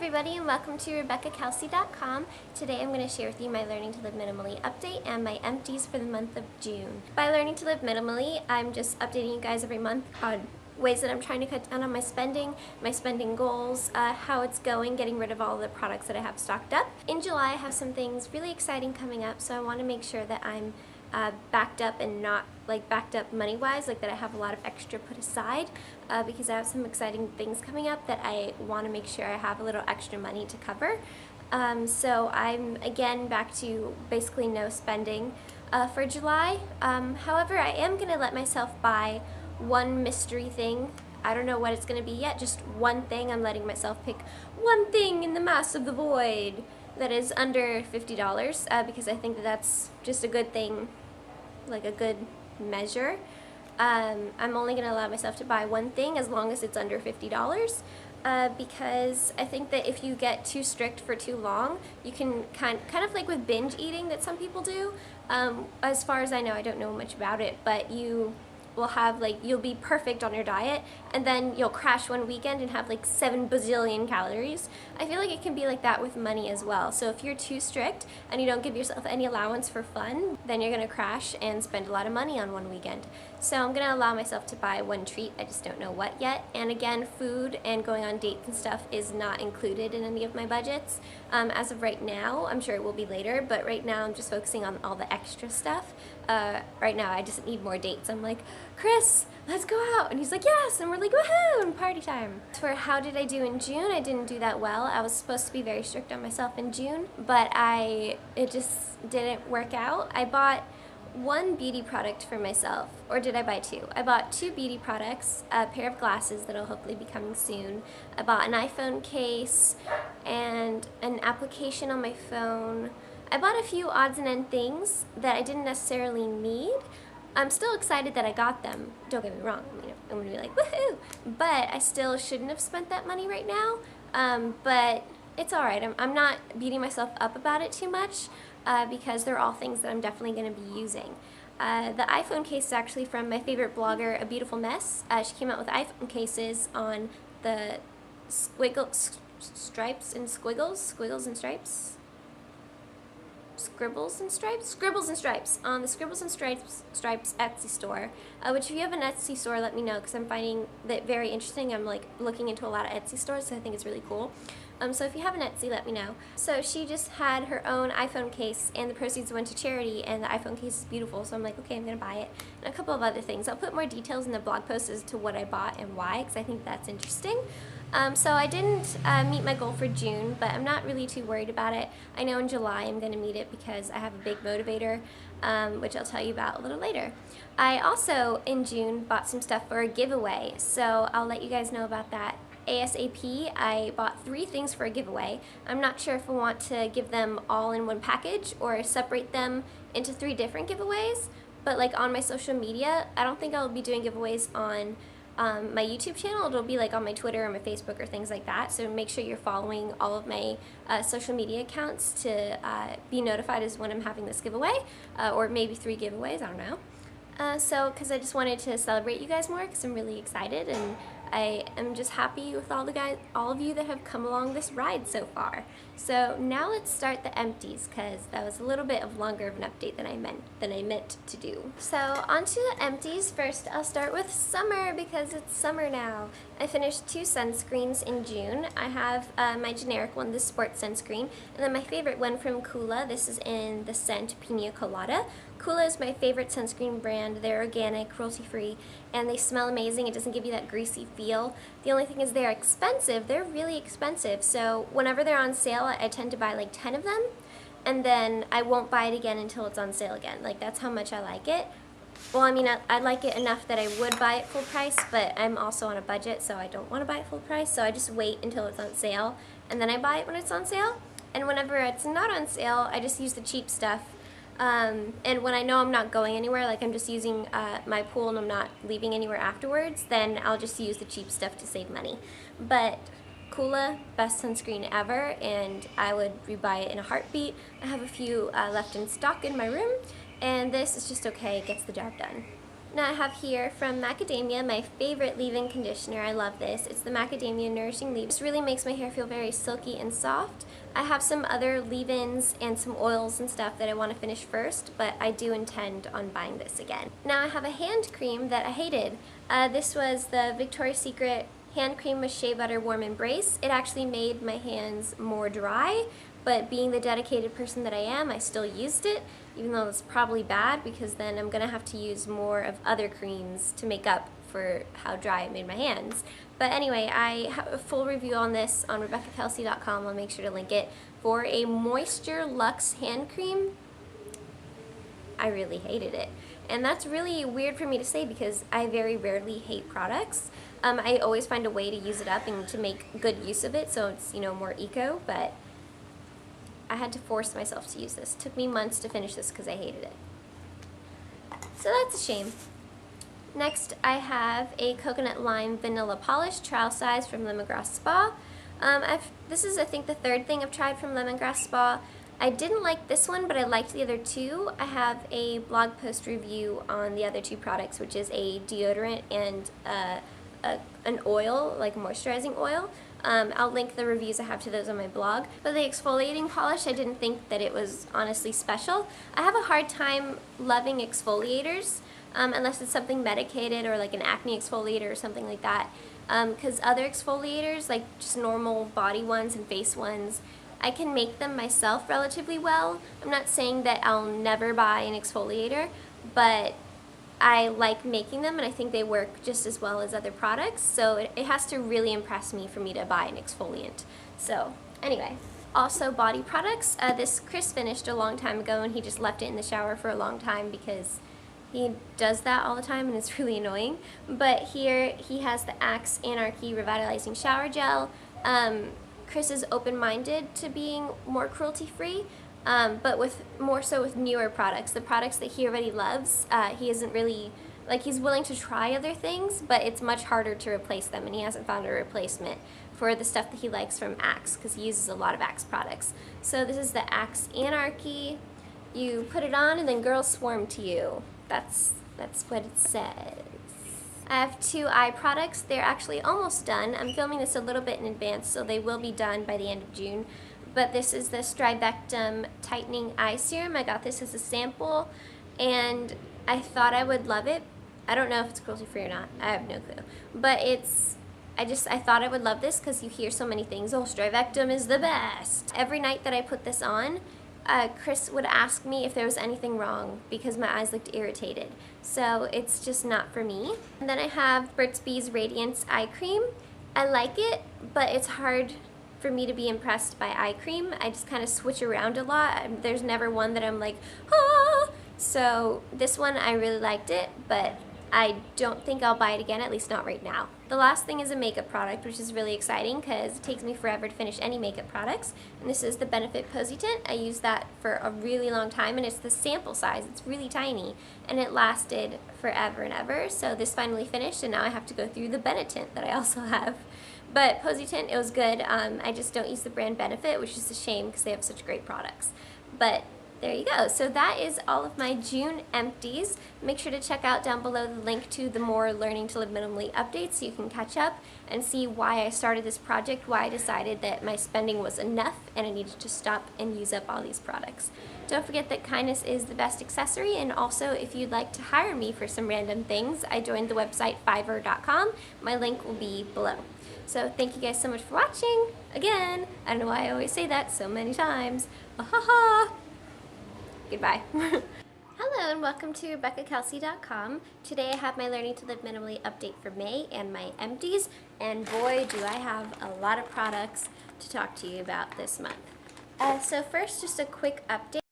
everybody, and welcome to RebeccaKelsey.com. Today I'm going to share with you my Learning to Live Minimally update and my empties for the month of June. By Learning to Live Minimally, I'm just updating you guys every month on ways that I'm trying to cut down on my spending goals, how it's going, getting rid of all the products that I have stocked up. In July I have some things really exciting coming up, so I want to make sure that I'm backed up and not backed up money-wise, like that I have a lot of extra put aside because I have some exciting things coming up that I want to make sure I have a little extra money to cover. So I'm again back to basically no spending for July. However, I am going to let myself buy one mystery thing. I don't know what it's going to be yet, just one thing. I'm letting myself pick one thing in the mass of the void that is under $50 because I think that that's just a good thing, like a good measure. I'm only going to allow myself to buy one thing as long as it's under $50 because I think that if you get too strict for too long, you can kind of like with binge eating that some people do. As far as I know, I don't know much about it, but you will have you'll be perfect on your diet and then you'll crash one weekend and have 7 bazillion calories. I feel like it can be like that with money as well. So if you're too strict and you don't give yourself any allowance for fun, then you're gonna crash and spend a lot of money on one weekend. So I'm gonna allow myself to buy one treat, I just don't know what yet. And again, food and going on dates and stuff is not included in any of my budgets. As of right now, I'm sure it will be later, but right now I'm just focusing on all the extra stuff. Right now I just need more dates. I'm like, Chris, let's go out. And he's like, yes. And we're like, woohoo, and party time. For how did I do in June? I didn't do that well. I was supposed to be very strict on myself in June, but it just didn't work out. I bought one beauty product for myself, or did I buy two? I bought 2 beauty products, a pair of glasses that'll hopefully be coming soon. I bought an iPhone case and an application on my phone. I bought a few odds and end things that I didn't necessarily need. I'm still excited that I got them, don't get me wrong, I'm gonna be like, woohoo! But I still shouldn't have spent that money right now, but it's alright. I'm not beating myself up about it too much because they're all things that I'm definitely gonna be using. The iPhone case is actually from my favorite blogger, A Beautiful Mess. She came out with iPhone cases on the stripes and squiggles and stripes? Scribbles and Stripes on the Scribbles and Stripes Etsy store, which if you have an Etsy store, let me know because I'm finding that very interesting. I'm looking into a lot of Etsy stores, so I think it's really cool. So if you have an Etsy, let me know. So she just had her own iPhone case and the proceeds went to charity, and the iPhone case is beautiful, so I'm like, okay, I'm gonna buy it. And a couple of other things. I'll put more details in the blog post as to what I bought and why, because I think that's interesting. So I didn't meet my goal for June, but I'm not really too worried about it. I know in July I'm going to meet it because I have a big motivator, which I'll tell you about a little later. I also, in June, bought some stuff for a giveaway, so I'll let you guys know about that ASAP. I bought 3 things for a giveaway. I'm not sure if I want to give them all in one package or separate them into 3 different giveaways, but on my social media, I don't think I'll be doing giveaways on my YouTube channel. It'll be on my Twitter or my Facebook or things like that, so make sure you're following all of my social media accounts to be notified as when I'm having this giveaway, or maybe 3 giveaways, I don't know. Because I just wanted to celebrate you guys more because I'm really excited, and I am just happy with all of you that have come along this ride so far. So now let's start the empties, because that was a little bit of longer of an update than I meant to do. So on to the empties. First I'll start with summer because it's summer now. I finished 2 sunscreens in June. I have my generic one, the sports sunscreen, and then my favorite one from Kula. This is in the scent Pina Colada. Kula is my favorite sunscreen brand. They're organic, cruelty-free, and they smell amazing. It doesn't give you that greasy feel. The only thing is they're expensive. They're really expensive. So whenever they're on sale, I tend to buy 10 of them, and then I won't buy it again until it's on sale again. That's how much I like it. Well, I like it enough that I would buy it full price, but I'm also on a budget, so I don't want to buy it full price, so I just wait until it's on sale, and then I buy it when it's on sale. And whenever it's not on sale, I just use the cheap stuff. And when I know I'm not going anywhere, I'm just using my pool and I'm not leaving anywhere afterwards, then I'll just use the cheap stuff to save money. But Kula, best sunscreen ever, and I would rebuy it in a heartbeat. I have a few left in stock in my room, and this is just okay, it gets the job done. Now I have here from Macadamia, my favorite leave-in conditioner. I love this. It's the Macadamia Nourishing Leave. This really makes my hair feel very silky and soft. I have some other leave-ins and some oils and stuff that I want to finish first, but I do intend on buying this again. Now I have a hand cream that I hated. This was the Victoria's Secret hand cream with shea butter warm embrace. It actually made my hands more dry, but being the dedicated person that I am, I still used it, even though it's probably bad because then I'm gonna have to use more of other creams to make up for how dry it made my hands. But anyway, I have a full review on this on RebeccaKelsey.com. I'll make sure to link it. For a Moisture Luxe hand cream, I really hated it. And that's really weird for me to say because I very rarely hate products. I always find a way to use it up and to make good use of it, so it's, you know, more eco, but I had to force myself to use this. It took me months to finish this because I hated it. So that's a shame. Next, I have a Coconut Lime Vanilla Polish Trial Size from Lemongrass Spa. This is, I think, the third thing I've tried from Lemongrass Spa. I didn't like this one, but I liked the other two. I have a blog post review on the other two products, which is a deodorant and an oil, like moisturizing oil. I'll link the reviews I have to those on my blog. But the exfoliating polish, I didn't think that it was honestly special. I have a hard time loving exfoliators, unless it's something medicated or like an acne exfoliator or something like that. Because other exfoliators, like just normal body ones and face ones, I can make them myself relatively well. I'm not saying that I'll never buy an exfoliator, but I like making them and I think they work just as well as other products, so it has to really impress me for me to buy an exfoliant. So anyway, also body products. This Chris finished a long time ago and he just left it in the shower for a long time because he does that all the time and it's really annoying. But here he has the Axe Anarchy Revitalizing Shower Gel. Chris is open-minded to being more cruelty-free, but more so with newer products. The products that he already loves, he isn't really, like, he's willing to try other things, but it's much harder to replace them, and he hasn't found a replacement for the stuff that he likes from Axe, because he uses a lot of Axe products. So this is the Axe Anarchy. You put it on, and then girls swarm to you. That's what it says. I have two eye products. They're actually almost done. I'm filming this a little bit in advance, so they will be done by the end of June. But this is the Stribectum Tightening Eye Serum. I got this as a sample, and I thought I would love it. I don't know if it's cruelty-free or not. I have no clue. But I thought I would love this because you hear so many things. Oh, Stribectum is the best. Every night that I put this on, Chris would ask me if there was anything wrong because my eyes looked irritated. So it's just not for me. And then I have Burt's Bees Radiance Eye Cream. I like it, but it's hard for me to be impressed by eye cream. I just kind of switch around a lot. There's never one that I'm like, ah! So this one, I really liked it, but I don't think I'll buy it again, at least not right now. The last thing is a makeup product, which is really exciting because it takes me forever to finish any makeup products. And this is the Benefit Posietint. I used that for a really long time, and it's the sample size. It's really tiny, and it lasted forever and ever. So this finally finished, and now I have to go through the Benetint that I also have. But Posietint, it was good. I just don't use the brand Benefit, which is a shame because they have such great products. But there you go. So that is all of my June empties. Make sure to check out down below the link to the more Learning to Live Minimally updates so you can catch up and see why I started this project, why I decided that my spending was enough and I needed to stop and use up all these products. Don't forget that kindness is the best accessory, and also if you'd like to hire me for some random things, I joined the website Fiverr.com. My link will be below. So thank you guys so much for watching. Again, I don't know why I always say that so many times. Ha. Goodbye. Hello and welcome to RebeccaKelsey.com. Today I have my Learning to Live Minimally update for May and my empties, and boy do I have a lot of products to talk to you about this month. So first, just a quick update.